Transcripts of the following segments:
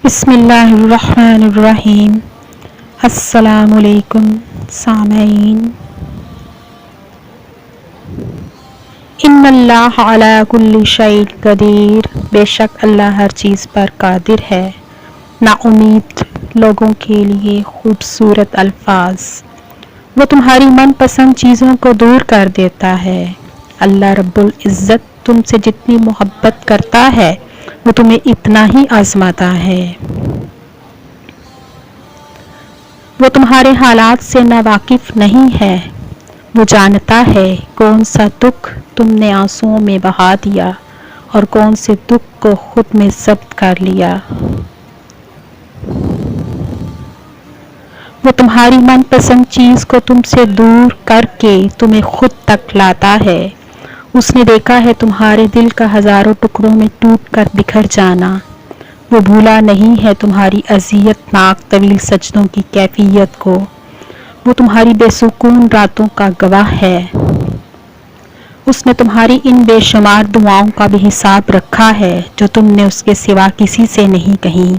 بسم اللہ الرحمن الرحیم۔ السلام علیکم سامعین۔ ان اللہ علی کل شیء قدیر، بے شک اللہ ہر چیز پر قادر ہے۔ نا امید لوگوں کے لیے خوبصورت الفاظ، وہ تمہاری من پسند چیزوں کو دور کر دیتا ہے۔ اللہ رب العزت تم سے جتنی محبت کرتا ہے وہ تمہیں اتنا ہی آزماتا ہے۔ وہ تمہارے حالات سے ناواقف نہیں ہے، وہ جانتا ہے کون سا دکھ تم نے آنسوؤں میں بہا دیا اور کون سے دکھ کو خود میں ضبط کر لیا۔ وہ تمہاری من پسند چیز کو تم سے دور کر کے تمہیں خود تک لاتا ہے۔ اس نے دیکھا ہے تمہارے دل کا ہزاروں ٹکڑوں میں ٹوٹ کر بکھر جانا۔ وہ بھولا نہیں ہے تمہاری اذیت ناک طویل سجدوں کی کیفیت کو۔ وہ تمہاری بے سکون راتوں کا گواہ ہے۔ اس نے تمہاری ان بے شمار دعاؤں کا بھی حساب رکھا ہے جو تم نے اس کے سوا کسی سے نہیں کہیں۔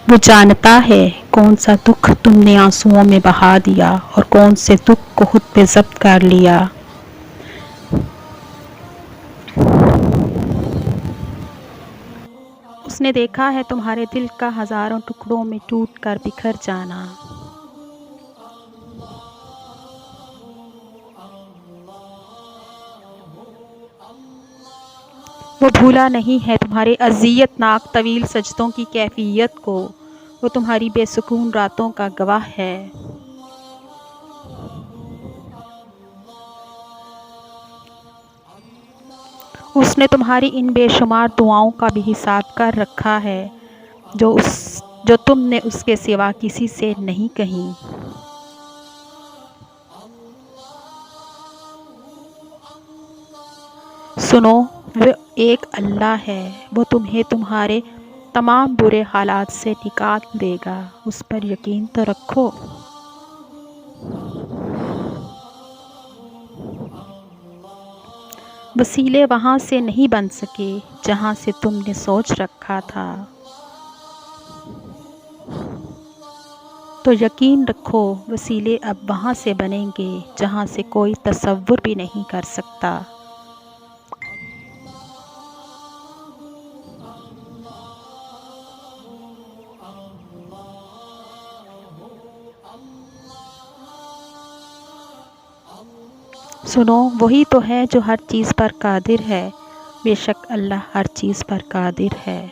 وہ جانتا ہے کون سا دکھ تم نے آنسوؤں میں بہا دیا اور کون سے دکھ کو خود پہ ضبط کر لیا۔ اس نے دیکھا ہے تمہارے دل کا ہزاروں ٹکڑوں میں ٹوٹ کر بکھر جانا۔ وہ بھولا نہیں ہے تمہارے اذیت ناک طویل سجدوں کی کیفیت کو۔ وہ تمہاری بے سکون راتوں کا گواہ ہے۔ اس نے تمہاری ان بے شمار دعاؤں کا بھی حساب کر رکھا ہے جو تم نے اس کے سوا کسی سے نہیں کہیں۔ سنو، وہ ایک اللہ ہے، وہ تمہیں تمہارے تمام برے حالات سے نکال دے گا، اس پر یقین تو رکھو۔ وسیلے وہاں سے نہیں بن سکے جہاں سے تم نے سوچ رکھا تھا، تو یقین رکھو وسیلے اب وہاں سے بنیں گے جہاں سے کوئی تصور بھی نہیں کر سکتا۔ سنو، وہی تو ہے جو ہر چیز پر قادر ہے، بے شک اللہ ہر چیز پر قادر ہے۔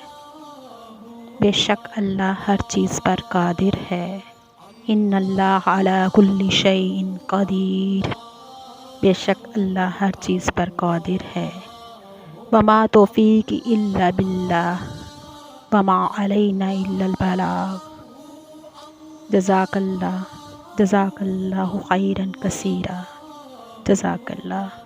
بے شک اللہ ہر چیز پر قادر ہے۔ ان اللہ علی کل شیء قدیر، بے شک اللہ ہر چیز پر قادر ہے۔ وما توفیقی الا باللہ وما علینا الا البلاغ۔ جزاک اللہ خیرا کثیرا۔ جزاک اللہ۔